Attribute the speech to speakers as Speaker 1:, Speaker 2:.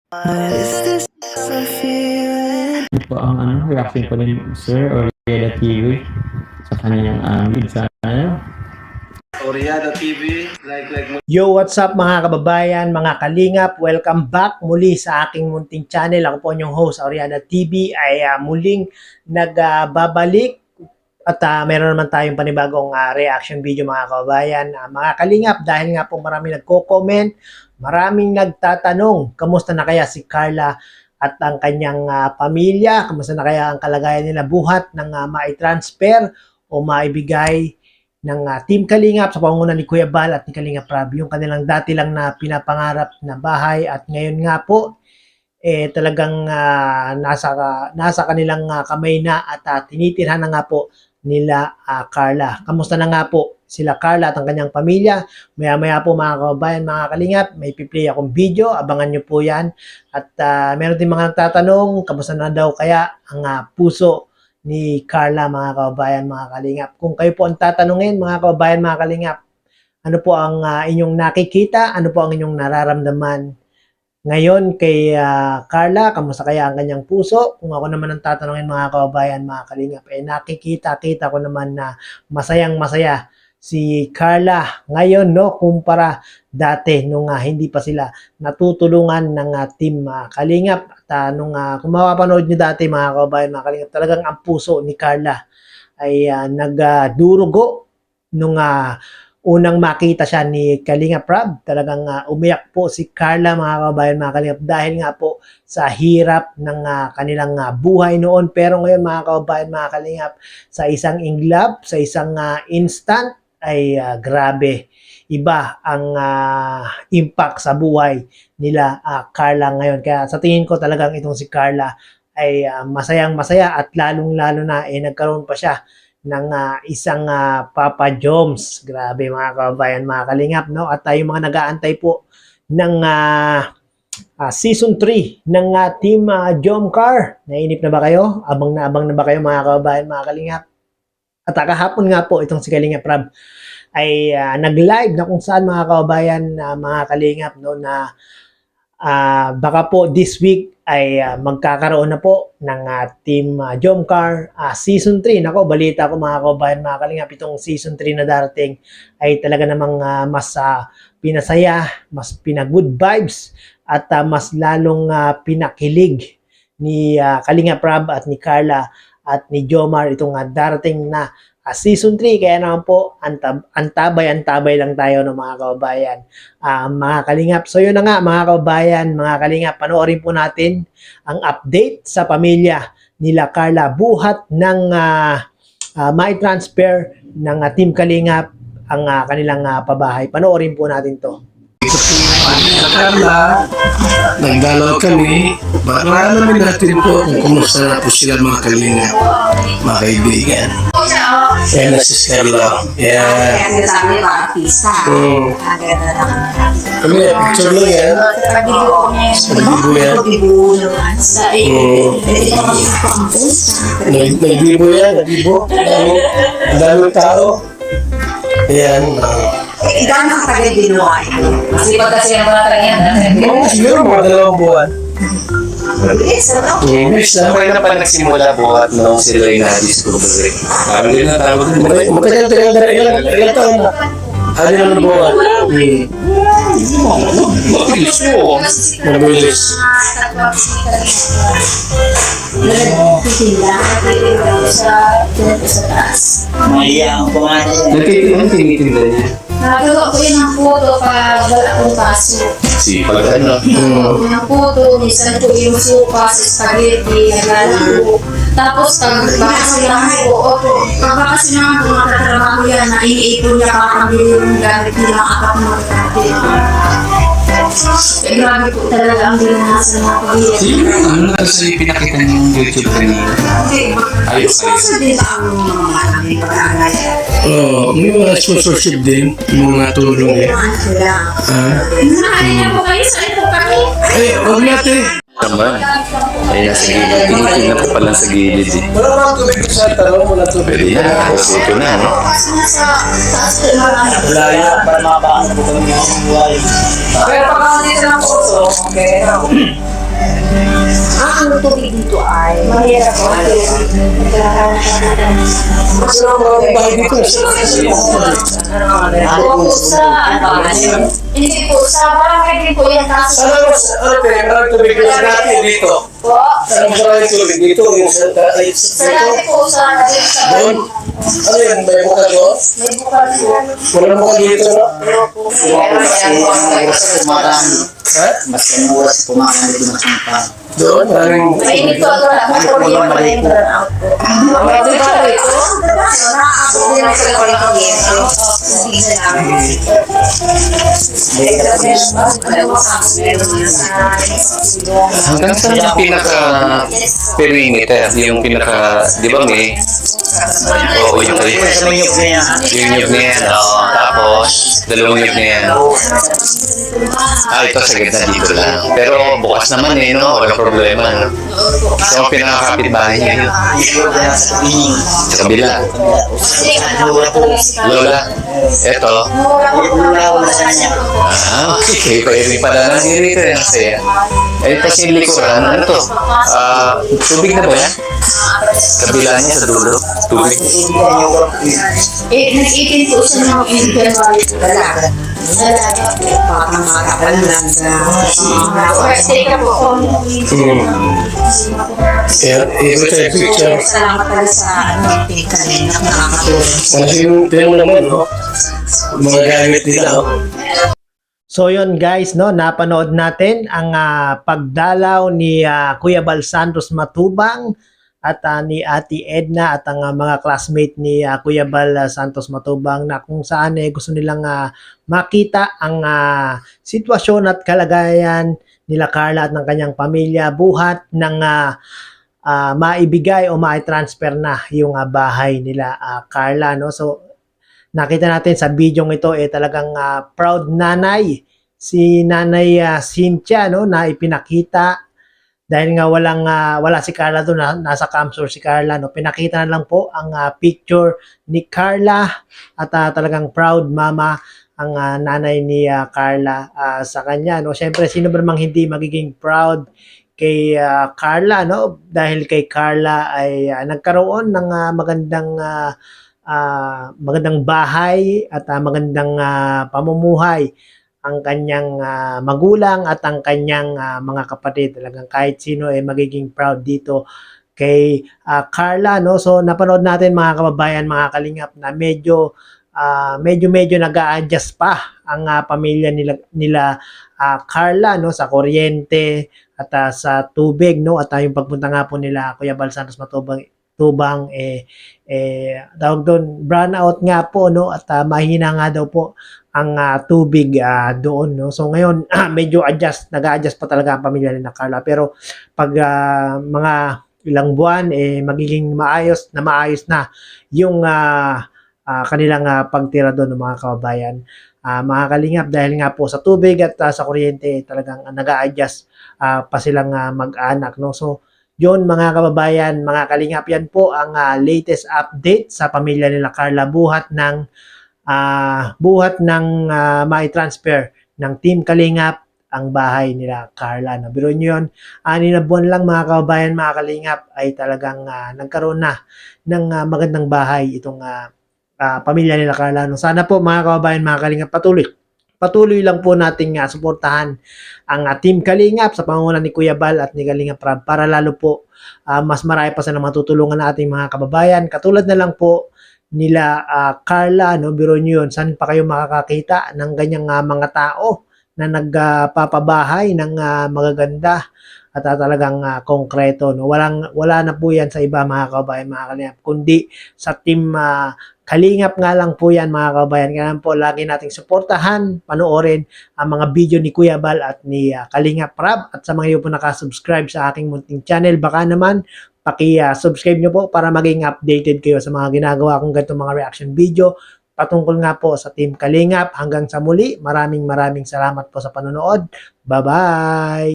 Speaker 1: Ano po ang reaction po ni Sir Oriada TV sa kanyang lead sa
Speaker 2: Oriada TV,
Speaker 3: Yo, what's up mga kababayan, mga kalingap? Welcome back muli sa aking munting channel. Ako po yung host, Oriada TV, ay muling nagbabalik at meron naman tayong panibagong reaction video mga kababayan. Mga kalingap, dahil nga po maraming nagko-comment, maraming nagtatanong, kamusta na kaya si Carla at ang kanyang pamilya? Kamusta na kaya ang kalagayan nila buhat ng mai-transfer o maibigay ng Team Kalingap sa pangunguna ni Kuya Bal at ni Kalingap Rab, yung kanilang dati lang na pinapangarap na bahay, at ngayon nga po talagang nasa kanilang kamay na at tinitirhan na nga po nila Carla. Kamusta na nga po sila Carla at ang kanyang pamilya? Maya-maya po mga kababayan, mga Kalingap, may piplay akong video, abangan nyo po yan. At meron din mga nagtatanong, kamusta na daw kaya ang puso ni Carla, mga kababayan, mga Kalingap. Kung kayo po ang tatanungin, mga kababayan, mga Kalingap, ano po ang inyong nakikita, ano po ang inyong nararamdaman ngayon kay Carla, kamusta kaya ang kanyang puso? Kung ako naman ang tatanungin, mga kababayan, mga Kalingap, nakikita ko naman na masayang-masaya si Carla ngayon, no, kumpara dati nung hindi pa sila natutulungan ng Team Kalingap. At kung mapapanood nyo dati, mga kababayan, mga Kalingap, talagang ang puso ni Carla ay nagdurugo nung unang makita siya ni Kalingap Rab. Talagang umiyak po si Carla, mga kababayan, mga Kalingap, dahil nga po sa hirap ng kanilang buhay noon. Pero ngayon, mga kababayan, mga Kalingap, sa isang inglab, sa isang instant, ay grabe. Iba ang impact sa buhay nila Carla ngayon. Kaya sa tingin ko talagang itong si Carla ay masayang-masaya, at lalong-lalo na nagkaroon pa siya ng isang Papa Joms. Grabe mga kababayan, mga Kalingap, no? At yung mga nag-aantay po ng Season 3 ng Team Jomcar. Nainip na ba kayo? Abang na ba kayo, mga kababayan, mga Kalingap? At kahapon nga po itong si Kalingap Rab ay nag-live na kung saan, mga kababayan, mga Kalingap, no, na baka po this week ay magkakaroon na po ng Team Jomcar Season 3. Nako, balita ko, mga kababayan, mga Kalingap, itong Season 3 na darating ay talaga namang mas pinasaya, mas pina-good vibes, at mas lalong pinakilig ni Kalingap Rab at ni Carla at ni Jomar itong darating na Season 3. Kaya naman po, antabay lang tayo ng mga kababayan, mga Kalingap. So yun na nga, mga kababayan, mga Kalingap, panoorin po natin ang update sa pamilya nila Carla buhat ng may transfer ng Team Kalingap ang kanilang pabahay. Panoorin po natin to.
Speaker 2: Carla, nagdalaw kami. Marami natin po kung kumusta na po sila, mga Kalingap, mga kaibigan. Yan na si Carla. Yan.
Speaker 4: Sabi niya, mga artista.
Speaker 2: Kami na, picture lang yan. Nagbibo yan. Nagbibo yan, nagbibo. Ang daming tao. Yan.
Speaker 4: Ikaw na kapag binuhay. Kasi pagkasi ang mga kanyan.
Speaker 2: Siguro mga 2 buwan.
Speaker 4: Yes,
Speaker 5: Sabay na pa nagsimula buhat nung sila yung na-discover. Parang din na tawag din.
Speaker 2: Matagal ilang taon na. Ano naman buwan?
Speaker 5: Mabilis mo.
Speaker 2: Mabilis.
Speaker 5: Nagtitinda niya.
Speaker 6: Nagawa ko yun ng photo pag wala akong paso.
Speaker 5: Sipag ano.
Speaker 6: Ng photo, minsan ko yung suka sa spaghetti, naglalaro. Tapos pag bakasilahan ko, pag bakasilahan ko, matatrabaho yan na iniipon niya kakabili yung gamit nila ang apat na kapatid. Grabe po talaga ang ginasa ng mga pamilya.
Speaker 5: Ano na sa pinakita niyong YouTube kanina? Ayos, ayos.
Speaker 4: Sa din ang mga aming pag-aaral.
Speaker 2: May mga sponsorship din, mga tulong eh.
Speaker 4: Ano sila?
Speaker 6: Nakakaya po kayo sa ito kami.
Speaker 2: Huwag natin.
Speaker 5: Naman. Ay, nasa gilid. Tinitingnan ko pa lang sa gilid eh.
Speaker 2: Wala naman tubig sa talong, wala tubig.
Speaker 5: Pwede yan. Ito na, no?
Speaker 6: Nasa taas ko yung mga
Speaker 2: Layo para makapaano po kami ng buhay.
Speaker 4: Pero pag ako dito ng puso, okay. Ang tubig dito ay
Speaker 6: Mahirap po.
Speaker 2: Kasi ang mga bahay dito,
Speaker 6: Opo sa, hindi po, sa barangay din po yan. Kaso
Speaker 2: Ang tubig na dati dito.
Speaker 6: po,
Speaker 2: Ang maraming tubig dito, yung sa
Speaker 6: sa dati po sa
Speaker 2: doon. Ano yan, may buka doon?
Speaker 6: may bukal po.
Speaker 2: Wala buka dito, no? Ha?
Speaker 7: Mas mura sa pumakan dito mas mura.
Speaker 2: Doon, maraming...
Speaker 6: Mainit po ako lang. Mas kuryente po yung burn out po. Pwede ba po ito?
Speaker 4: Ako din ang sa kuryente.
Speaker 5: Hanggang saan yung pinaka-perimeter? Yung pinaka, di ba may? Oo, yung
Speaker 7: Sa minyog na yan.
Speaker 5: yung nyug na yan. Oo, tapos, dalawang nyug na yan. Ito sa gitna dito lang. Pero bukas naman eh, no? Walang problema. No? So, ang pinaka-kapitbahay niya yun. Sa kabila. Lola, eto. Okay. Pwede pala na dito yan. Masaya. Eh, tapos yung likuran, ano to? Tubig na ba yan? Kabila niya sa dulo. Tubig.
Speaker 6: Nag-18 po siya ng January.
Speaker 4: Dalaga.
Speaker 6: Dalaga po.
Speaker 4: Baka makakapalag
Speaker 6: Birthday ka po.
Speaker 2: Yeah, ito yung picture.
Speaker 4: Salamat pala sa kanina nakakatulong.
Speaker 2: Kasi yung tingnan mo naman, no? Mga gamit nila, no?
Speaker 3: So yun guys, no, napanood natin ang pagdalaw ni Kuya Bal Santos Matubang at ni Ate Edna at ang mga classmate ni Kuya Bal Santos Matubang na kung saan gusto nilang makita ang sitwasyon at kalagayan nila Carla at ng kanyang pamilya buhat ng maibigay o mai-transfer na yung bahay nila Carla, no. So nakita natin sa bidyong ito talagang proud nanay si Nanay Cynthia, no, na ipinakita dahil nga wala si Carla doon, nasa Camsur si Carla, no. Pinakita na lang po ang picture ni Carla at talagang proud mama ang nanay ni Carla sa kanya, no. Siyempre sino ba namang hindi magiging proud kay Carla, no, dahil kay Carla ay nagkaroon ng magandang bahay at magandang pamumuhay ang kanyang magulang at ang kanyang mga kapatid. Talagang kahit sino ay magiging proud dito kay Carla, no. So napanood natin mga kababayan, mga kalingap, na medyo nag-a-adjust pa ang pamilya nila Carla, no, sa kuryente at sa tubig, no, at yung pagpunta nga po nila Kuya Bal Santos Matubang tawag doon, brownout nga po, no, at mahina nga daw po ang tubig doon, no. So ngayon medyo nag-a-adjust pa talaga ang pamilya ni Carla, pero pag mga ilang buwan magiging maayos na yung kanilang pagtira doon ng mga kababayan, mga kalingap, dahil nga po sa tubig at sa kuryente talagang nag-a-adjust pa silang mag-anak, no. So yun mga kababayan, mga kalingap, yan po ang latest update sa pamilya nila Carla buhat ng mai-transfer ng Team Kalingap ang bahay nila Carla. No? Biro nyo yun, 6 na buwan lang mga kababayan, mga kalingap, ay talagang nagkaroon na ng magandang bahay itong pamilya nila Carla. No? Sana po mga kababayan, mga kalingap, patuloy lang po nating suportahan ang Team Kalingap sa pangunguna ni Kuya Bal at ni Kalingap Rab para lalo po mas marami pa silang matutulungan na ating mga kababayan. Katulad na lang po nila Carla, no, biro nyo yun, saan pa kayo makakakita ng ganyang mga tao na nagpapabahay ng magaganda at talagang konkreto, no. Wala na po yan sa iba mga kababayan, mga kalingap, kundi sa Team Kalingap nga lang po yan mga kababayan. Kaya po lagi nating suportahan, panoorin ang mga video ni Kuya Bal at ni Kalingap Rab. At sa mga iyo po nakasubscribe sa aking munting channel, baka naman paki-subscribe nyo po para maging updated kayo sa mga ginagawa kong ganitong mga reaction video patungkol nga po sa Team Kalingap. Hanggang sa muli, maraming salamat po sa panonood. Bye-bye!